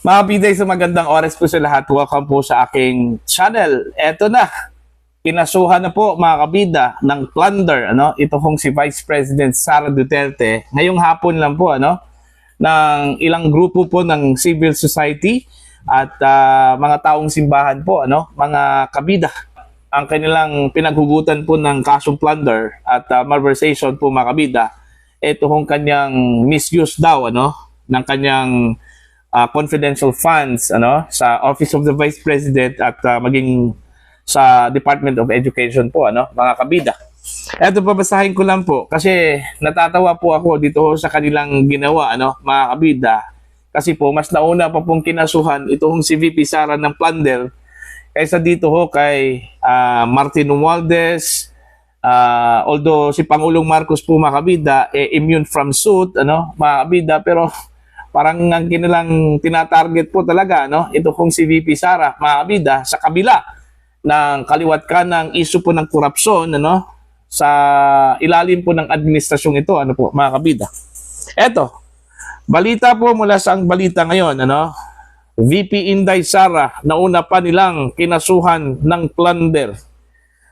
Mga biday, sa magandang oras po sa lahat. Welcome po sa aking channel. Eto na, kinasuhan na po mga kabida ng plunder. Ito pong si Vice President Sara Duterte. Ngayong hapon lang po ng ilang grupo po ng civil society at mga taong simbahan po, mga kabida. Ang kanilang pinaghugutan po ng kasong plunder at malversation po mga kabida. Ito pong kanyang misuse daw ng kanyang confidential funds sa Office of the Vice President at maging sa Department of Education po mga kabida. Eto, babasahin ko lang po kasi natatawa po ako dito sa kanilang ginawa mga kabida, kasi po mas nauna pa pong kinasuhan itong si VP Sara ng plunder kaysa dito kay Martin Romualdez. Although si Pangulong Marcos po mga kabida immune from suit mga kabida, pero parang ang kinilang tinatarget po talaga ito kong si VP Sara mga kabida, sa kabila ng kaliwat ka ng issue po ng korupsyon sa ilalim po ng administrasyong ito po mga kabida. Eto, balita po mula sa ang balita ngayon VP Inday Sara nauna pa nilang kinasuhan ng plunder.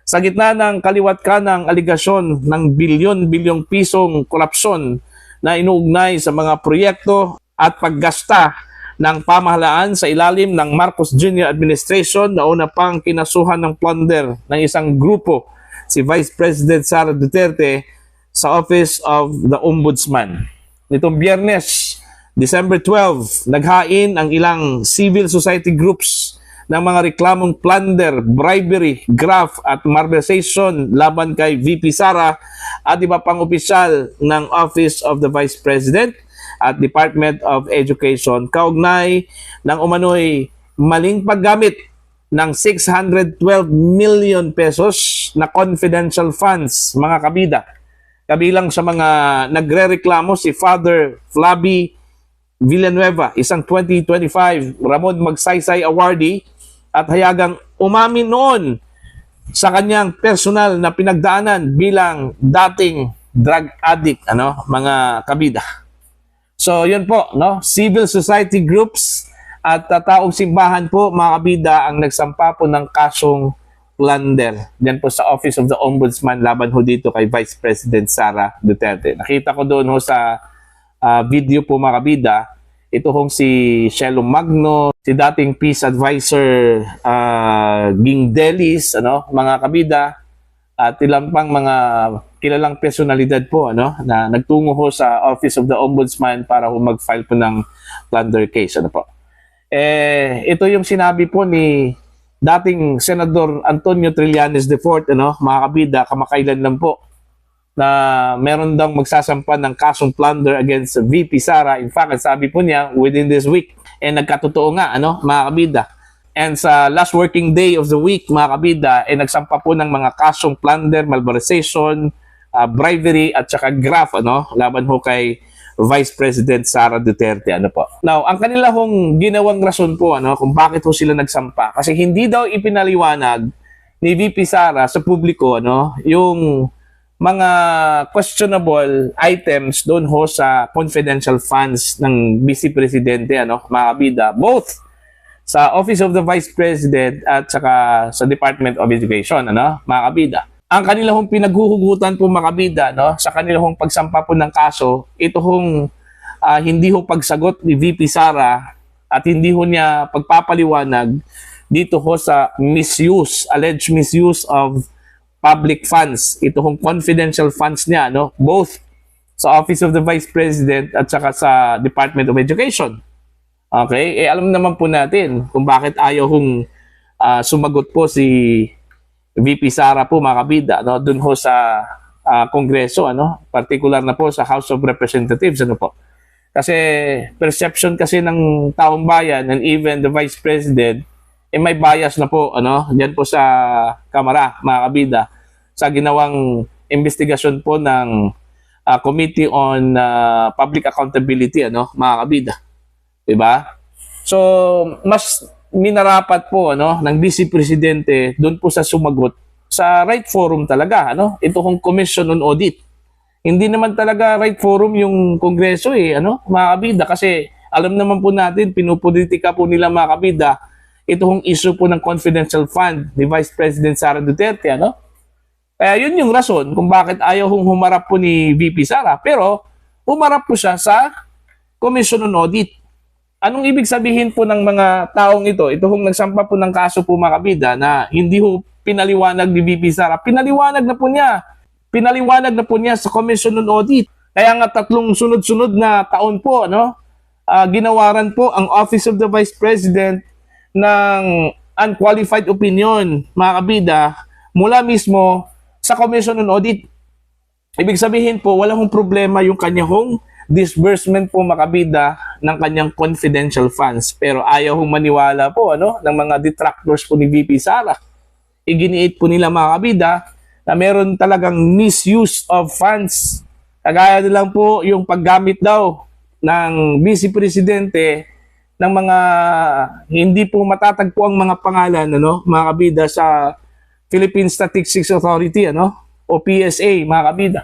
Sa gitna ng kaliwat ka ng aligasyon ng bilyon-bilyong pisong korupsyon na inuugnay sa mga proyekto at paggasta ng pamahalaan sa ilalim ng Marcos Jr. Administration, nauna pang kinasuhan ng plunder ng isang grupo si Vice President Sara Duterte sa Office of the Ombudsman. Nitong Biyernes, December 12, naghain ang ilang civil society groups ng mga reklamong plunder, bribery, graft at malversation laban kay VP Sara at iba pang opisyal ng Office of the Vice President at Department of Education kaugnay ng umano'y maling paggamit ng 612 million pesos na confidential funds mga kabida. Kabilang sa mga nagrereklamo si Father Flavi Villanueva, isang 2025 Ramon Magsaysay awardee at hayagang umamin noon sa kanyang personal na pinagdaanan bilang dating drug addict mga kabida. So yun po, civil society groups at taong simbahan po mga kabida ang nagsampa po ng kasong plunder diyan po sa Office of the Ombudsman laban dito kay Vice President Sara Duterte. Nakita ko doon sa video po mga kabida, ito si Shelo Magno, si dating peace advisor Ging Delis, mga kabida, at ilang pang mga kilalang personalidad po na nagtungo sa Office of the Ombudsman para mag-file po ng plunder case po. Ito yung sinabi po ni dating Senador Antonio Trillanes IV mga kabida, kamakailan lang po, na meron daw magsasampa ng kasong plunder against VP Sara. In fact, sabi po niya within this week, nagkatotoo nga mga kabida. And sa last working day of the week, mga kabida, nagsampa po ng mga kasong plunder, malversation, bribery, at saka graft, laban kay Vice President Sara Duterte, po. Now, ang kanila ginawang rason po, kung bakit sila nagsampa. Kasi hindi daw ipinaliwanag ni VP Sara sa publiko, yung mga questionable items doon sa confidential funds ng Vice Presidente, mga kabida, both sa Office of the Vice President at saka sa Department of Education, mga kabida. Ang kanilang pinaghuhugutan po mga kabida, sa kanilang pagsampa po ng kaso, ito hindi pagsagot ni VP Sara at hindi niya pagpapaliwanag dito sa misuse, alleged misuse of public funds. Ito confidential funds niya, both sa Office of the Vice President at saka sa Department of Education. Okay, alam naman po natin kung bakit ayaw sumagot po si VP Sara po mga kabida dun sa Kongreso, particular na po sa House of Representatives po. Kasi perception kasi ng taong bayan and even the Vice President may bias na po diyan po sa Kamara mga kabida sa ginawang investigasyon po ng Committee on Public Accountability mga kabida. Diba? So, mas minarapat po ng Vice Presidente doon po sa sumagot sa right forum talaga. Ito Commission on Audit. Hindi naman talaga right forum yung Kongreso mga kabida, kasi Alam naman po natin, pinupolitika po nila mga kabida, ito hong issue po ng confidential fund ni Vice President Sara Duterte, ano? Kaya yun yung rason kung bakit ayaw hong humarap po ni VP Sara. Pero humarap po siya sa Commission on Audit. Anong ibig sabihin po ng mga taong ito? Ito hong nagsampa po ng kaso po mga kabida na hindi ho pinaliwanag ni VP Sara. Pinaliwanag na po niya. Pinaliwanag na po niya sa Commission on Audit. Kaya nga 3 sunod-sunod na taon po, no? Ginawaran po ang Office of the Vice President ng unqualified opinion, mga kabida, mula mismo sa Commission on Audit. Ibig sabihin po, walang problema yung kanyang disbursement po makabida ng kanyang confidential funds. Pero ayaw hong maniwala po ng mga detractors po ni VP Sara. Iginiit po nila mga kabida na meron talagang misuse of funds. Kagaya nilang po yung paggamit daw ng Vice Presidente ng mga hindi po matatagpo ang mga pangalan mga kabida sa Philippine Statistics Authority o PSA mga kabida.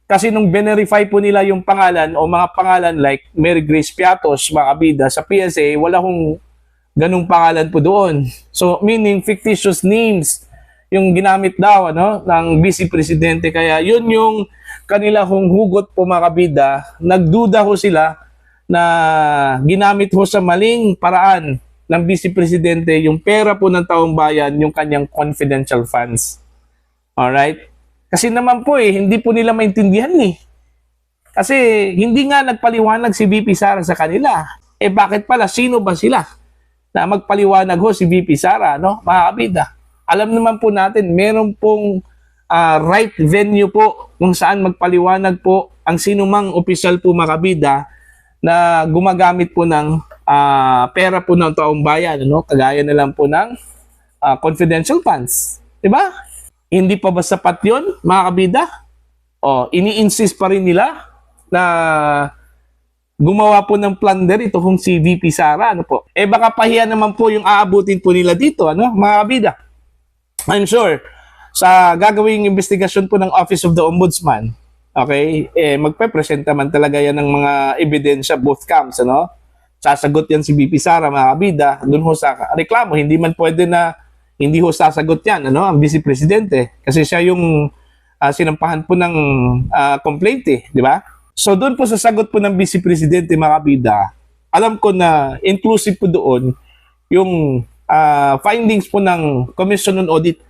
Kasi nung verify po nila yung pangalan o mga pangalan like Mary Grace Piatos, mga kabida, sa PSA, wala hong ganung pangalan po doon. So, meaning fictitious names yung ginamit daw ng Vice Presidente. Kaya yun yung kanila hong hugot po mga kabida. Nagduda ho sila na ginamit ho sa maling paraan ng Vice Presidente yung pera po ng taong bayan, yung kanyang confidential funds. Alright? Kasi naman po hindi po nila maintindihan Kasi hindi nga nagpaliwanag si VP Sara sa kanila. Bakit pala? Sino ba sila na magpaliwanag ho si VP Sara, mga kabida? Alam naman po natin, meron pong right venue po kung saan magpaliwanag po ang sinumang opisyal po mga kabida na gumagamit po ng pera po ng taong bayan, kagaya na lang po ng confidential funds. Diba? Hindi pa ba sapat yun, mga kabida? Ini-insist pa rin nila na gumawa po ng plunder ito kung si VP Sara. Baka pahiya naman po yung aabutin po nila dito, mga kabida. I'm sure, sa gagawing investigasyon po ng Office of the Ombudsman, magpe-present naman talaga yan ng mga ebidensya, both camps, Sasagot yan si VP Sara, mga kabida, dun ho sa reklamo. Hindi man pwede na hindi ho sasagot yan, ang Vice Presidente. Kasi siya yung sinampahan po ng complaint, di ba? So doon po sa sagot po ng Vice Presidente, mga kabida, alam ko na inclusive po doon yung findings po ng Commission on Audit.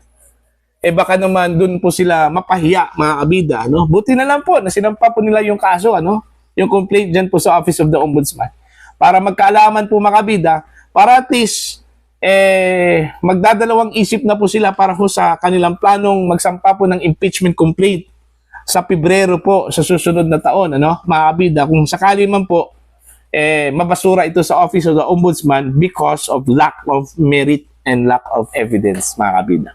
Baka naman doon po sila mapahiya, mga kabida, Buti na lang po na sinampa po nila yung kaso, yung complaint dyan po sa Office of the Ombudsman. Para magkaalaman po, mga kabida, para at least magdadalawang isip na po sila para ho sa kanilang planong magsampa po ng impeachment complaint sa Pebrero po sa susunod na taon, mga kabida, kung sakali man po mabasura ito sa Office of the Ombudsman because of lack of merit and lack of evidence, mga kabida.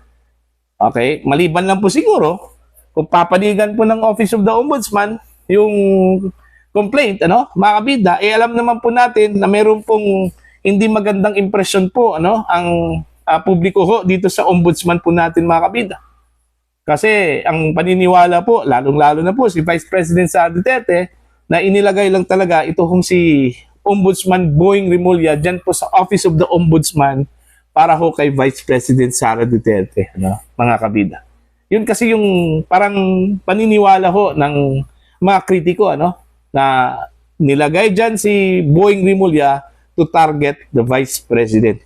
Okay, maliban lang po siguro kung papanigan po ng Office of the Ombudsman yung complaint, mga kabida, alam naman po natin na meron pong hindi magandang impresyon po ang publiko ho dito sa ombudsman po natin, mga kabida. Kasi ang paniniwala po, lalong-lalo na po si Vice President Sara Duterte, na inilagay lang talaga ito kung si Ombudsman Boying Rimulya dyan po sa Office of the Ombudsman para ho kay Vice President Sara Duterte, mga kabida. Yun kasi yung parang paniniwala ho ng mga kritiko, na nilagay dyan si Boying Rimulya to target the Vice President.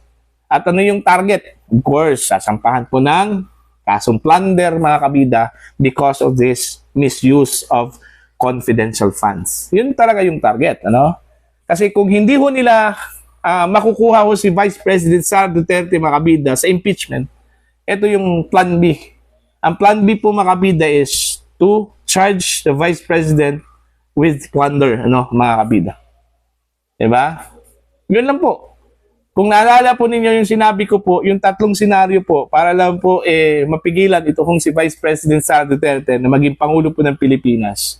At ano yung target? Of course, sasampahan po ng kasong plunder, mga kabida, because of this misuse of confidential funds. Yun talaga yung target, Kasi kung hindi ho nila makukuha ho si Vice President Sara Duterte, mga kabida, sa impeachment, ito yung plan B. Ang plan B po, mga kabida, is to charge the Vice President with plunder, mga kabida. Diba? Yun lang po. Kung naalala po ninyo yung sinabi ko po, yung 3 senaryo po, para lang po mapigilan ito kung si Vice President Sara Duterte na maging Pangulo po ng Pilipinas.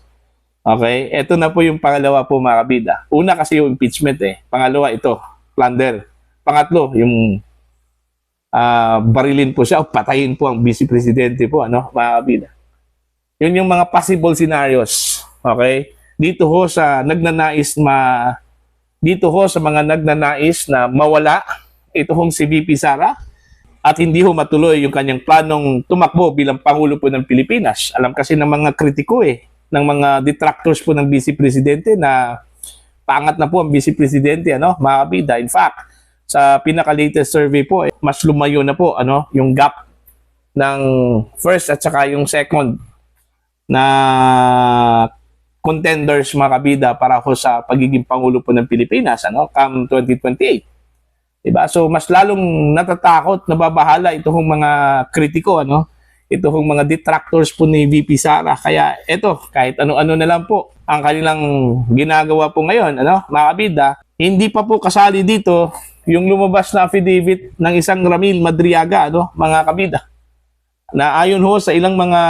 Okay? Ito na po yung pangalawa po, mga kabida. Una kasi yung impeachment Pangalawa ito, plunder. Pangatlo, yung barilin po siya o patayin po ang Vice Presidente po, mga kabida. Yun yung mga possible scenarios. Okay? Dito ho sa nagnanais dito ho sa mga nagnanais na mawala ito hong si VP Sara at hindi ho matuloy yung kanyang planong tumakbo bilang Pangulo po ng Pilipinas. Alam kasi ng mga kritiko ng mga detractors po ng Vice Presidente na pangat na po ang Vice Presidente, mga kabida. In fact, sa pinaka-latest survey po, mas lumayo na po yung gap ng first at saka yung second na contenders, mga kabida, para ho sa pagiging Pangulo po ng Pilipinas come 2028. Diba? So mas lalong natatakot, nababahala itong mga kritiko, itong mga detractors po ni VP Sara. Kaya ito, kahit ano-ano na lang po ang kanilang ginagawa po ngayon, mga kabida, hindi pa po kasali dito yung lumabas na affidavit ng isang Ramil Madriaga, mga kabida, na ayon ho sa ilang mga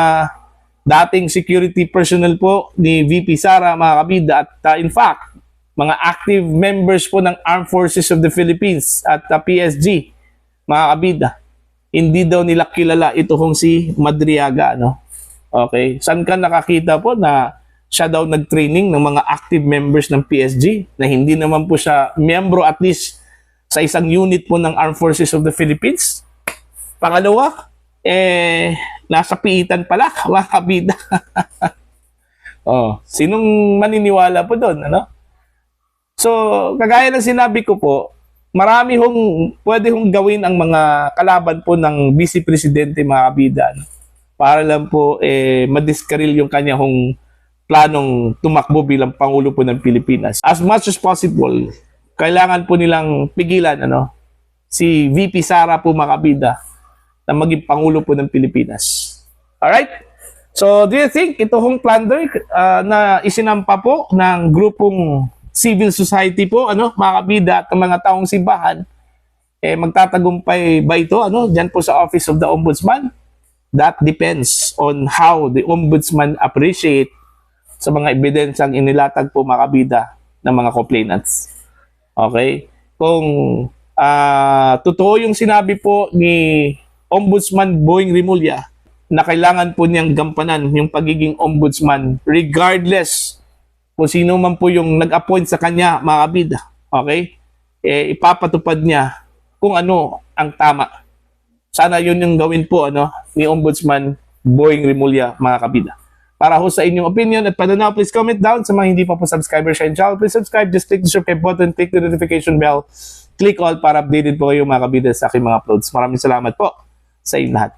dating security personnel po ni VP Sara, mga kabida, at in fact, mga active members po ng Armed Forces of the Philippines at PSG, mga kabida, hindi daw nila kilala ito kung si Madriaga. Okay? Saan ka nakakita po na siya daw nag-training ng mga active members ng PSG na hindi naman po siya miyembro at least sa isang unit po ng Armed Forces of the Philippines? Pangalawa, nasa piitan pala, mga kabida. Sinong maniniwala po doon, So, kagaya ng sinabi ko po, marami pwede gawin ang mga kalaban po ng Vice Presidente, mga kabida, para lang po madiskaril yung kanya planong tumakbo bilang Pangulo po ng Pilipinas. As much as possible, kailangan po nilang pigilan si VP Sara po, mga kabida, na maging Pangulo po ng Pilipinas. Alright? So, do you think ito plunder na isinampa po ng grupong civil society po, mga kabida, at mga taong simbahan, magtatagumpay ba ito, dyan po sa Office of the Ombudsman? That depends on how the Ombudsman appreciate sa mga ebidensyang inilatag po, mga kabida, ng mga complainants. Okay? Kung totoo yung sinabi po ni Ombudsman Boying Rimulya na kailangan po niyang gampanan yung pagiging ombudsman regardless kung sino man po yung nag-appoint sa kanya, mga kabida, okay? Ipapatupad niya kung ano ang tama. Sana yun yung gawin po ni Ombudsman Boying Rimulya, mga kabida. Para ho sa inyong opinion at pananaw, please comment down. Sa mga hindi pa po subscriber sa channel, please subscribe. Just click the subscribe button, click the notification bell, click all para updated po kayo, mga kabida, sa aking mga uploads. Maraming salamat po sa inyo lahat.